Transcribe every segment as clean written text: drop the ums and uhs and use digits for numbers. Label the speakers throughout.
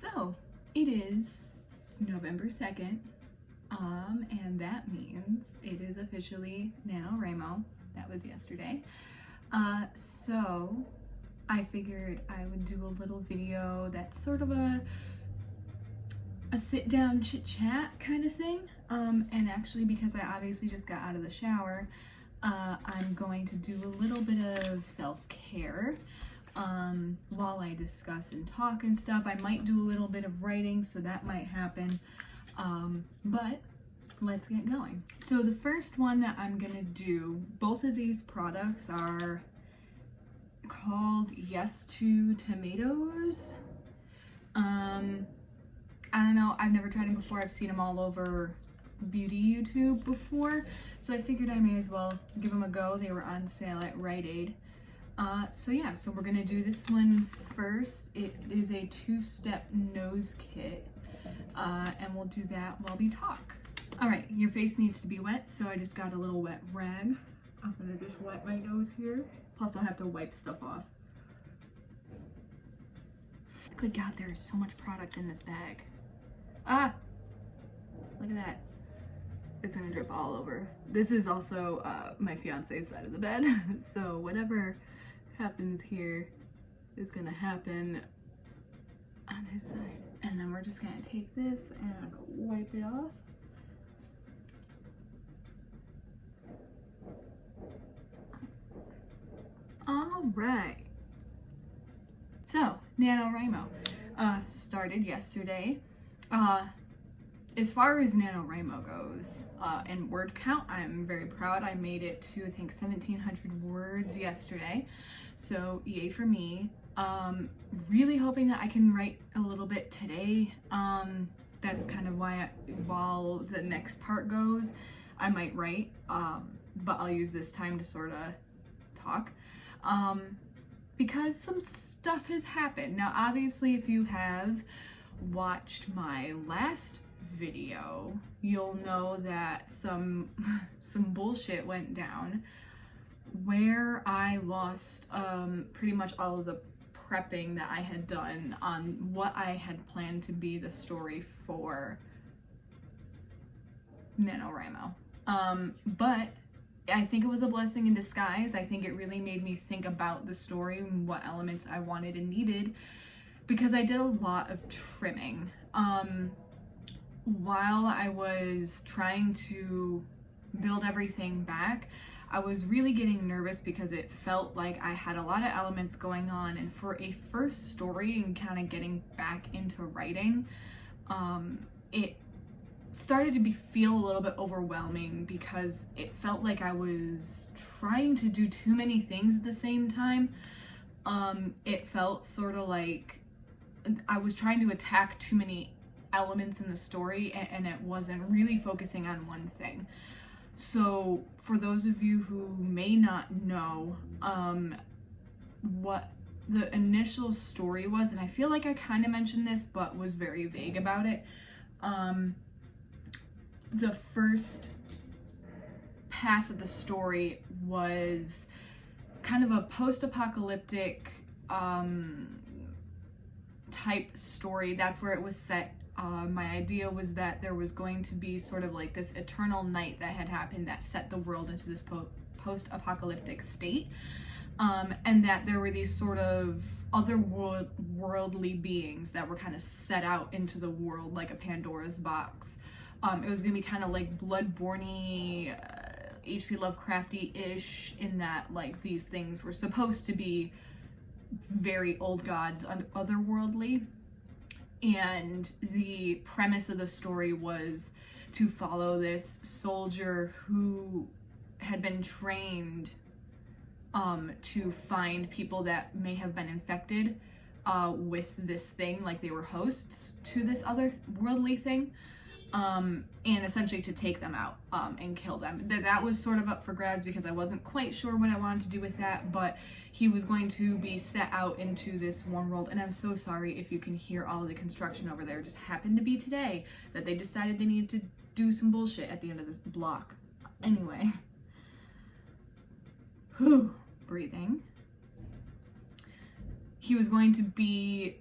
Speaker 1: So it is November 2nd, and that means it is officially NaNoWriMo. That was yesterday. So I figured I would do a little video that's sort of a sit down chit chat kind of thing. And actually, because I obviously just got out of the shower, I'm going to do a little bit of self-care while I discuss and talk and stuff. I might do a little bit of writing, so that might happen. But let's get going. So the first one that I'm gonna do, both of these products are called Yes to Tomatoes. I don't know, I've never tried them before. I've seen them all over beauty YouTube before, so I figured I may as well give them a go. They were on sale at Rite Aid. So yeah, so we're gonna do this one first. It is a 2-step nose kit, and we'll do that while we talk. All right, your face needs to be wet, so I just got a little wet rag. I'm gonna just wet my nose here. Plus I'll have to wipe stuff off. Good God, there is so much product in this bag. Ah, look at that. It's gonna drip all over. This is also my fiance's side of the bed, so whatever happens here is gonna happen on his side. And then we're just gonna take this and wipe it off. All right. So, NaNoWriMo started yesterday. As far as NaNoWriMo goes, in word count, I'm very proud. I made it to, I think, 1,700 words yesterday. So, yay for me. Really hoping that I can write a little bit today. That's kind of why, while the next part goes, I might write, but I'll use this time to sort of talk. Because some stuff has happened. Now, obviously, if you have watched my last video, you'll know that some bullshit went down where I lost pretty much all of the prepping that I had done on what I had planned to be the story for NaNoWriMo. But I think it was a blessing in disguise. I think it really made me think about the story and what elements I wanted and needed, because I did a lot of trimming. While I was trying to build everything back, I was really getting nervous because it felt like I had a lot of elements going on, and for a first story and kind of getting back into writing, it started to feel a little bit overwhelming because it felt like I was trying to do too many things at the same time. It felt sort of like I was trying to attack too many elements in the story, and it wasn't really focusing on one thing. So for those of you who may not know what the initial story was, and I feel like I kind of mentioned this but was very vague about it, the first pass of the story was kind of a post-apocalyptic type story. That's where it was set. My idea was that there was going to be sort of like this eternal night that had happened that set the world into this post-apocalyptic state, and that there were these sort of otherworldly beings that were kind of set out into the world like a Pandora's box. It was gonna be kind of like Bloodborne-y, H.P. Lovecrafty-ish, in that like these things were supposed to be very old gods, otherworldly. And the premise of the story was to follow this soldier who had been trained to find people that may have been infected with this thing, like they were hosts to this otherworldly thing. And essentially to take them out and kill them. That was sort of up for grabs because I wasn't quite sure what I wanted to do with that, but he was going to be set out into this one world. And I'm so sorry if you can hear all of the construction over there. It just happened to be today that they decided they needed to do some bullshit at the end of this block. Anyway. Whew. Breathing. He was going to be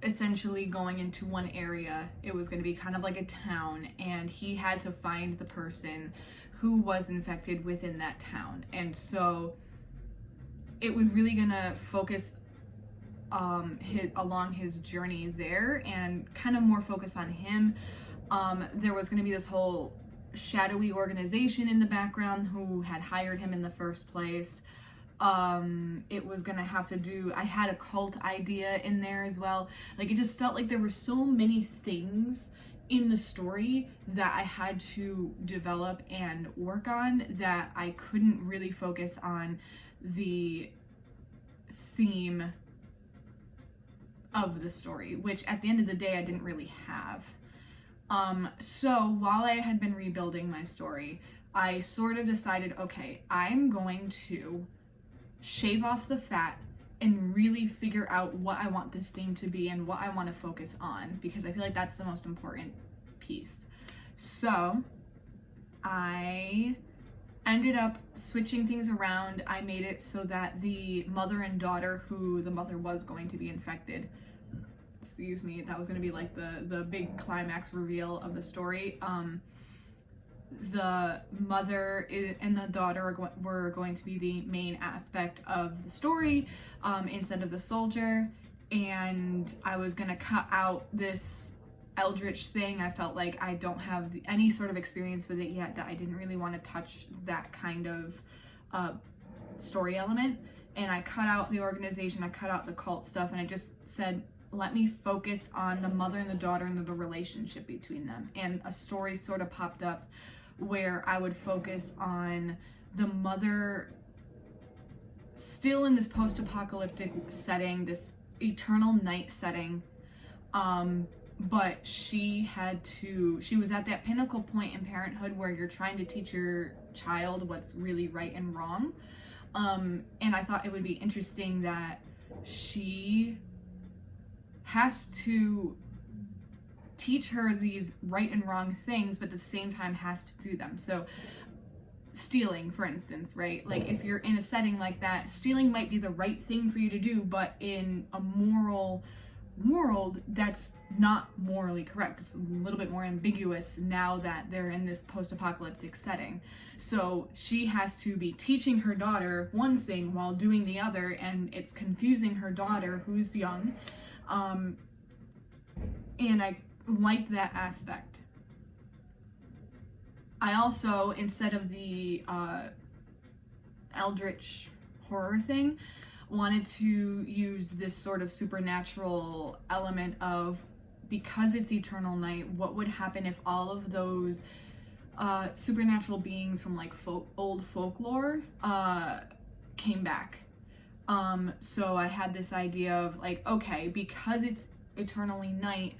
Speaker 1: essentially going into one area. It was going to be kind of like a town, and he had to find the person who was infected within that town. And so it was really going to focus along his journey there, and kind of more focus on him. There was going to be this whole shadowy organization in the background who had hired him in the first place. It was gonna have to do, I had a cult idea in there as well. Like, it just felt like there were so many things in the story that I had to develop and work on that I couldn't really focus on the theme of the story, which at the end of the day I didn't really have. So while I had been rebuilding my story, I sort of decided, okay, I'm going to shave off the fat and really figure out what I want this theme to be and what I want to focus on, because I feel like that's the most important piece. So I ended up switching things around. I made it so that the mother and daughter, who the mother was going to be infected, excuse me, that was going to be like the big climax reveal of the story. The mother and the daughter were going to be the main aspect of the story, instead of the soldier. And I was going to cut out this eldritch thing. I felt like I don't have any sort of experience with it yet, that I didn't really want to touch that kind of story element. And I cut out the organization, I cut out the cult stuff, and I just said, let me focus on the mother and the daughter and the relationship between them. And a story sort of popped up where I would focus on the mother still in this post-apocalyptic setting, this eternal night setting, but she was at that pinnacle point in parenthood where you're trying to teach your child what's really right and wrong. And I thought it would be interesting that she has to teach her these right and wrong things, but at the same time has to do them. So stealing, for instance, right? Like, if you're in a setting like that, stealing might be the right thing for you to do, but in a moral world, that's not morally correct. It's a little bit more ambiguous now that they're in this post-apocalyptic setting. So she has to be teaching her daughter one thing while doing the other, and it's confusing her daughter, who's young. And I liked that aspect. I also, instead of the eldritch horror thing, wanted to use this sort of supernatural element of, because it's eternal night, what would happen if all of those supernatural beings from like old folklore came back. So I had this idea of like, okay, because it's eternally night,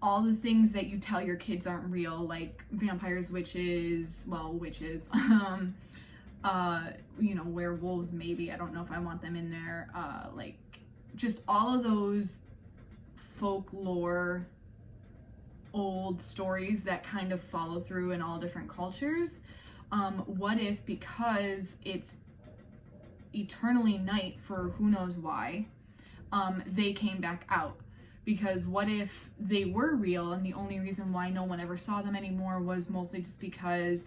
Speaker 1: all the things that you tell your kids aren't real, like vampires, witches, werewolves, maybe, I don't know if I want them in there, like just all of those folklore old stories that kind of follow through in all different cultures. What if, because it's eternally night for who knows why, they came back out? Because what if they were real and the only reason why no one ever saw them anymore was mostly just because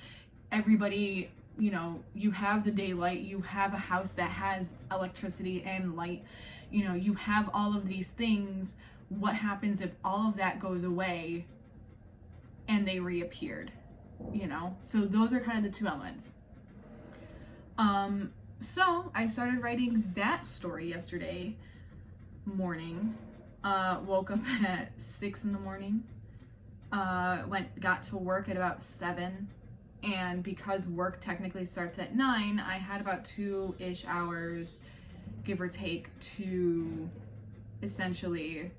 Speaker 1: everybody, you have the daylight, you have a house that has electricity and light, you have all of these things. What happens if all of that goes away and they reappeared? So those are kind of the two elements. So I started writing that story yesterday morning. Woke up at 6 in the morning, got to work at about 7, and because work technically starts at 9, I had about 2-ish hours, give or take, to essentially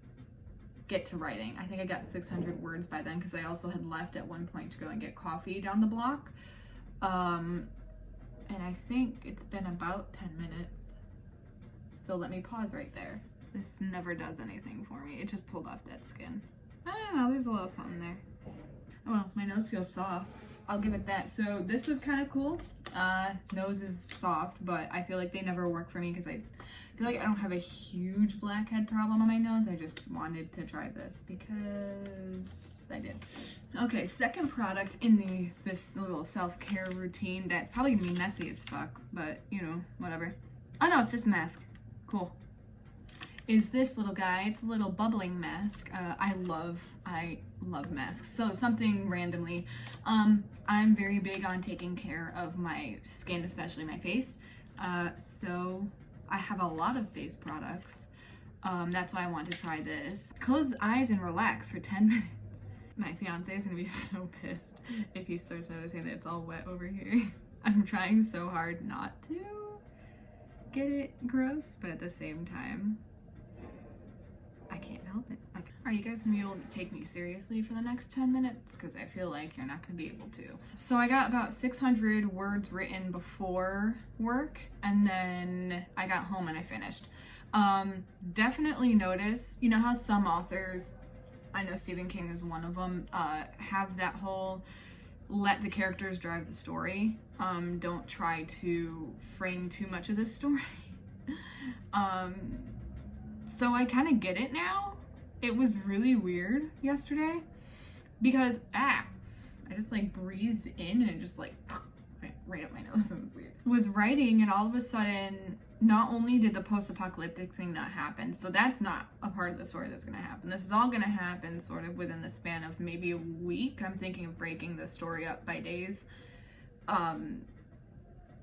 Speaker 1: get to writing. I think I got 600 words by then, because I also had left at one point to go and get coffee down the block, and I think it's been about 10 minutes, so let me pause right there. This never does anything for me. It just pulled off dead skin. I don't know, there's a little something there. Oh well, my nose feels soft. I'll give it that. So this was kind of cool. Nose is soft, but I feel like they never work for me because I feel like I don't have a huge blackhead problem on my nose. I just wanted to try this because I did. Okay, second product in this little self-care routine that's probably gonna be messy as fuck, but you know, whatever. Oh no, it's just a mask. Cool. Is this little guy. It's a little bubbling mask. I love masks. So something randomly, I'm very big on taking care of my skin, especially my face. So I have a lot of face products. That's why I want to try this. Close the eyes and relax for 10 minutes. My fiance is gonna be so pissed if he starts noticing that it's all wet over here. I'm trying so hard not to get it gross, but at the same time, I can't help it. Are you guys gonna be able to take me seriously for the next 10 minutes? Because I feel like you're not gonna be able to. So I got about 600 words written before work, and then I got home and I finished. Definitely notice, you know how some authors, I know Stephen King is one of them, have that whole let the characters drive the story. Don't try to frame too much of the story. So I kind of get it now. It was really weird yesterday because I just like breathed in and it just like right up my nose. It was weird. Was writing and all of a sudden, not only did the post-apocalyptic thing not happen, so that's not a part of the story that's gonna happen. This is all gonna happen sort of within the span of maybe a week. I'm thinking of breaking the story up by days.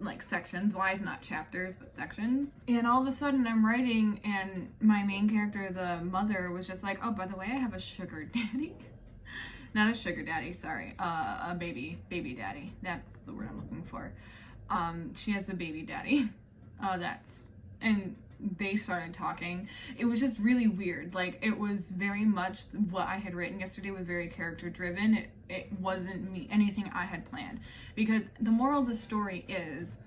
Speaker 1: Like sections wise, not chapters, but sections. And all of a sudden I'm writing and my main character, the mother, was just like, oh, by the way, I have a sugar daddy. Not a sugar daddy, sorry, a baby daddy. That's the word I'm looking for. She has a baby daddy. And they started talking. It was just really weird. Like, it was very much what I had written yesterday was very character driven. It wasn't anything I had planned. Because the moral of the story is,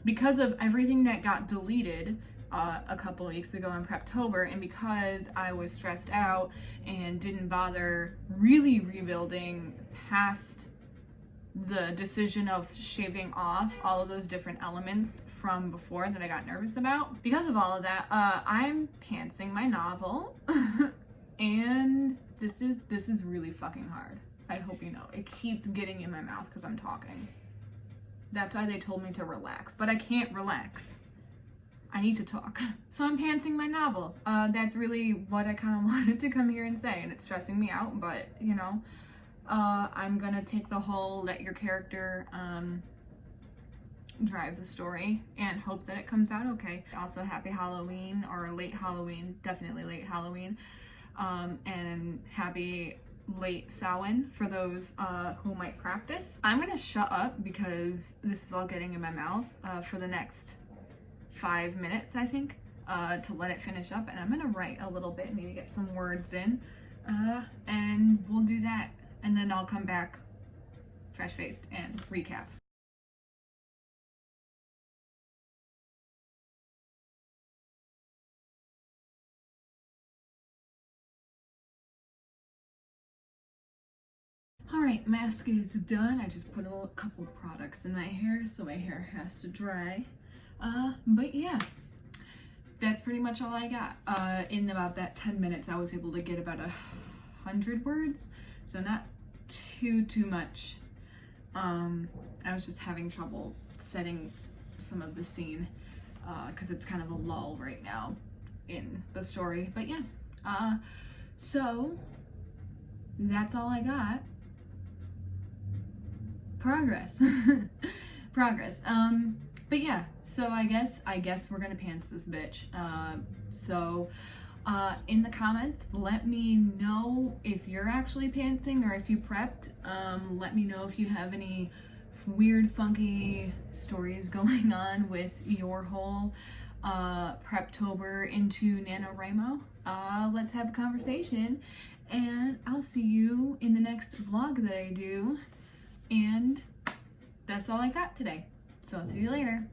Speaker 1: because of everything that got deleted a couple weeks ago in Preptober, and because I was stressed out and didn't bother really rebuilding past the decision of shaving off all of those different elements from before that I got nervous about. Because of all of that, I'm pantsing my novel and this is really fucking hard. I hope you know. It keeps getting in my mouth because I'm talking. That's why they told me to relax, but I can't relax. I need to talk. So I'm pantsing my novel. That's really what I kind of wanted to come here and say, and it's stressing me out, but you know, I'm gonna take the whole let your character drive the story and hope that it comes out okay. Also, happy Halloween, or late Halloween, definitely late Halloween, and happy late Samhain for those who might practice. I'm gonna shut up because this is all getting in my mouth for the next 5 minutes, I think, to let it finish up, and I'm gonna write a little bit, maybe get some words in, and we'll do that. And then I'll come back fresh-faced and recap. Alright, mask is done. I just put a couple products in my hair, so my hair has to dry. But yeah, that's pretty much all I got. In about that 10 minutes, I was able to get about 100 words, so not too much. I was just having trouble setting some of the scene because it's kind of a lull right now in the story. But yeah, so that's all I got. Progress. Progress. But yeah, so I guess we're gonna pants this bitch. In the comments, let me know if you're actually pantsing or if you prepped. Let me know if you have any weird, funky stories going on with your whole Preptober into NaNoWriMo. Let's have a conversation, and I'll see you in the next vlog that I do. And that's all I got today. So I'll see you later.